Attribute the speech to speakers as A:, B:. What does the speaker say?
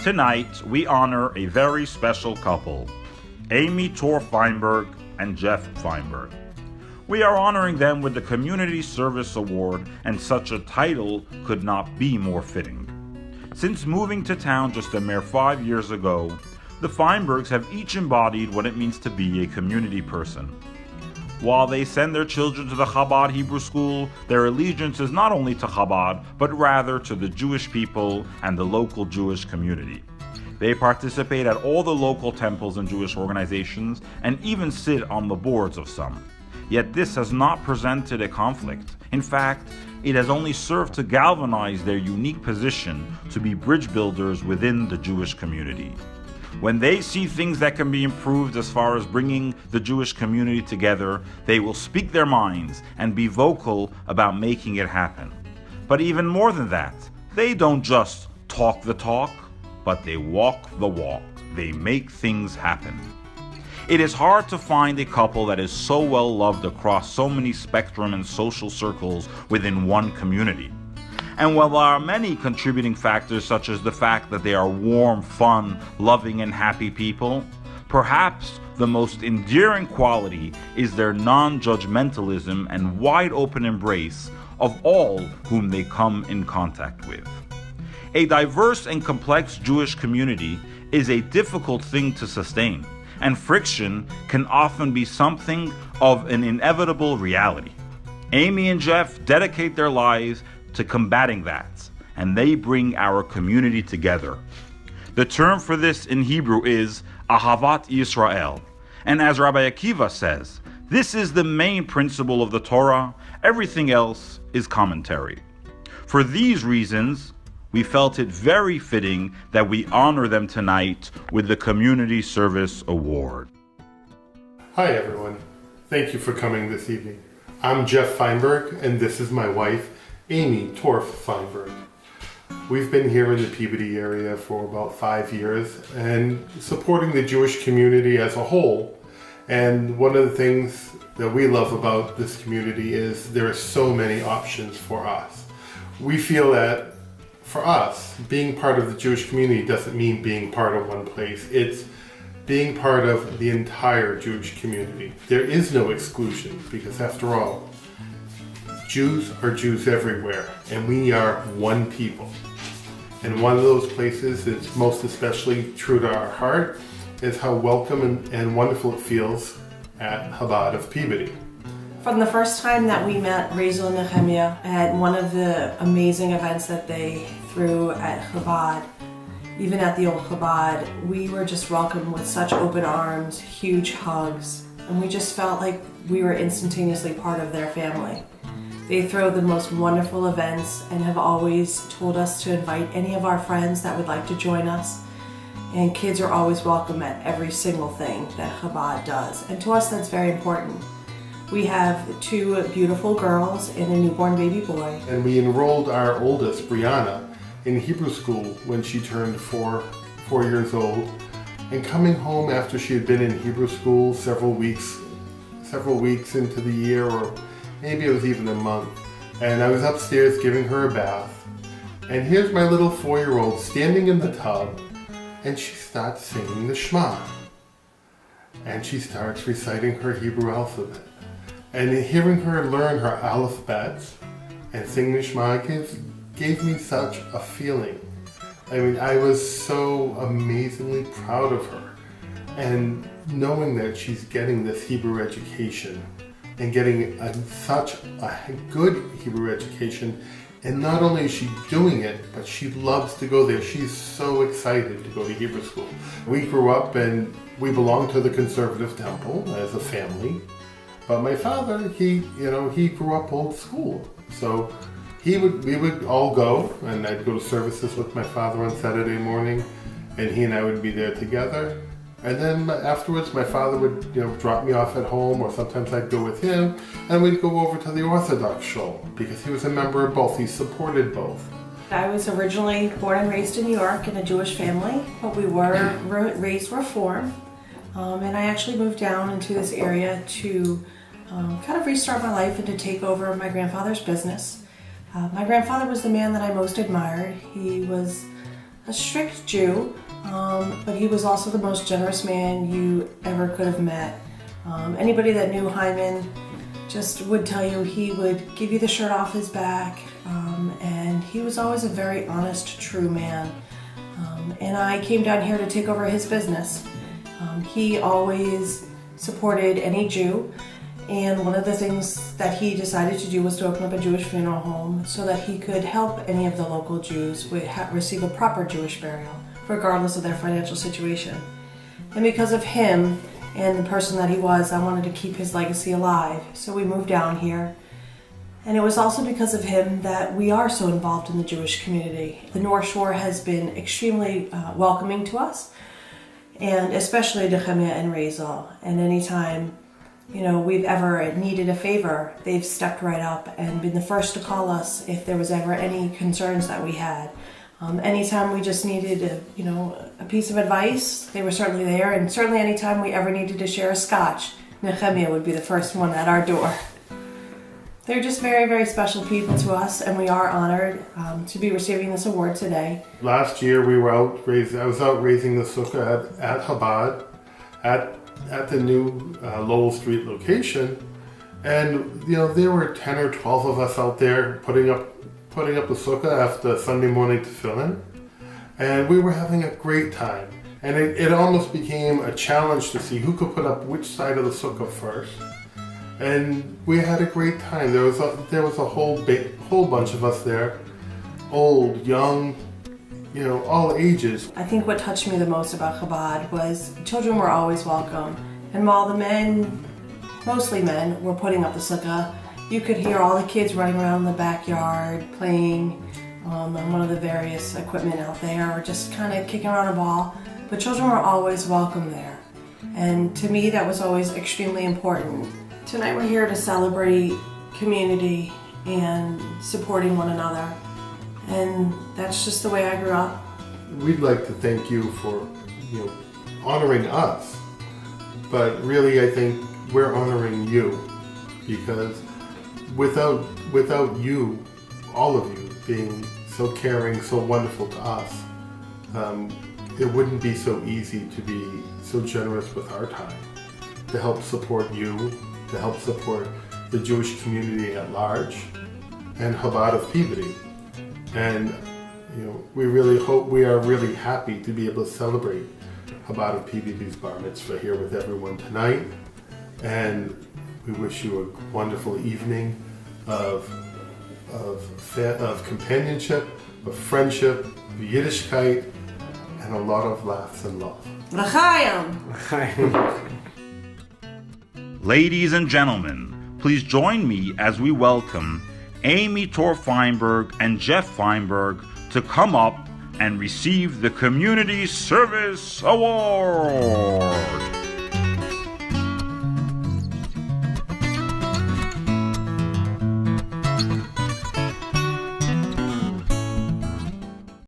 A: Tonight, we honor a very special couple, Amy Feinberg and Jeff Feinberg. We are honoring them with the Community Service Award, and such a title could not be more fitting. Since moving to town just a mere 5 years ago, the Feinbergs have each embodied what it means to be a community person. While they send their children to the Chabad Hebrew school, their allegiance is not only to Chabad, but rather to the Jewish people and the local Jewish community. They participate at all the local temples and Jewish organizations, and even sit on the boards of some. Yet this has not presented a conflict. In fact, it has only served to galvanize their unique position to be bridge builders within the Jewish community. When they see things that can be improved as far as bringing the Jewish community together, they will speak their minds and be vocal about making it happen. But even more than that, they don't just talk the talk, but they walk the walk. They make things happen. It is hard to find a couple that is so well loved across so many spectrum and social circles within one community. And while there are many contributing factors, such as the fact that they are warm, fun, loving, and happy people, perhaps the most endearing quality is their non-judgmentalism and wide-open embrace of all whom they come in contact with. A diverse and complex Jewish community is a difficult thing to sustain, and friction can often be something of an inevitable reality. Amy and Jeff dedicate their lives to combating that, and they bring our community together. The term for this in Hebrew is Ahavat Yisrael, and as Rabbi Akiva says, this is the main principle of the Torah. Everything else is commentary. For these reasons, we felt it very fitting that we honor them tonight with the Community Service Award.
B: Hi everyone, thank you for coming this evening. I'm Jeff Feinberg, and this is my wife, Amy Feinberg. We've been here in the Peabody area for about 5 years and supporting the Jewish community as a whole. And one of the things that we love about this community is there are so many options for us. We feel that for us, being part of the Jewish community doesn't mean being part of one place. It's being part of the entire Jewish community. There is no exclusion, because after all, Jews are Jews everywhere, and we are one people. And one of those places that's most especially true to our heart is how welcome and wonderful it feels at Chabad of Peabody.
C: From the first time that we met Rachel and Nehemiah at one of the amazing events that they threw at Chabad, even at the old Chabad, we were just welcomed with such open arms, huge hugs, and we just felt like we were instantaneously part of their family. They throw the most wonderful events and have always told us to invite any of our friends that would like to join us. And kids are always welcome at every single thing that Chabad does. And to us, that's very important. We have 2 beautiful girls and a newborn baby boy.
B: And we enrolled our oldest, Brianna, in Hebrew school when she turned 4 years old. And coming home after she had been in Hebrew school several weeks into the year, or maybe it was even a month, and I was upstairs giving her a bath, and here's my little 4-year-old standing in the tub, and she starts singing the Shema. And she starts reciting her Hebrew alphabet. And hearing her learn her alphabets and sing the Shema gave me such a feeling. I mean, I was so amazingly proud of her. And knowing that she's getting this Hebrew education and getting such a good Hebrew education, and not only is she doing it, but she loves to go there. She's so excited to go to Hebrew school. We grew up and we belonged to the conservative temple as a family. But my father, he grew up old school. So we would all go, and I'd go to services with my father on Saturday morning, and he and I would be there together. And then afterwards, my father would drop me off at home, or sometimes I'd go with him, and we'd go over to the Orthodox shul, because he was a member of both. He supported both.
C: I was originally born and raised in New York in a Jewish family, but we were raised Reform. And I actually moved down into this area to kind of restart my life and to take over my grandfather's business. My grandfather was the man that I most admired. He was a strict Jew, but he was also the most generous man you ever could have met. Anybody that knew Hyman just would tell you he would give you the shirt off his back, and he was always a very honest, true man. And I came down here to take over his business. He always supported any Jew, and one of the things that he decided to do was to open up a Jewish funeral home so that he could help any of the local Jews receive a proper Jewish burial, regardless of their financial situation. And because of him and the person that he was, I wanted to keep his legacy alive, so we moved down here. And it was also because of him that we are so involved in the Jewish community. The North Shore has been extremely welcoming to us, and especially Nehemiah and Razel. And anytime, we've ever needed a favor, they've stepped right up and been the first to call us if there was ever any concerns that we had. Anytime we just needed a piece of advice, they were certainly there. And certainly anytime we ever needed to share a scotch, Nehemiah would be the first one at our door. They're just very, very special people to us, and we are honored to be receiving this award today.
B: Last year I was out raising the sukkah at Chabad, at the new Lowell Street location, and there were 10 or 12 of us out there putting up the sukkah after Sunday morning to fill in, and we were having a great time. And it almost became a challenge to see who could put up which side of the sukkah first. And we had a great time. There was a whole bunch of us there, old, young, all ages.
C: I think what touched me the most about Chabad was children were always welcome. And while the men, mostly men, were putting up the sukkah, you could hear all the kids running around in the backyard, playing on one of the various equipment out there, or just kind of kicking around a ball. But children were always welcome there. And to me, that was always extremely important. Tonight we're here to celebrate community and supporting one another. And that's just the way I grew up.
B: We'd like to thank you for, honoring us. But really, I think we're honoring you, because without you, all of you, being so caring, so wonderful to us, it wouldn't be so easy to be so generous with our time to help support you, to help support the Jewish community at large, and Chabad of Peabody. And we are really happy to be able to celebrate Chabad of Peabody's bar mitzvah here with everyone tonight. And we wish you a wonderful evening of companionship, of friendship, of Yiddishkeit, and a lot of laughs and love.
C: L'chaim!
A: Ladies and gentlemen, please join me as we welcome Amy Tor Feinberg and Jeff Feinberg to come up and receive the Community Service Award.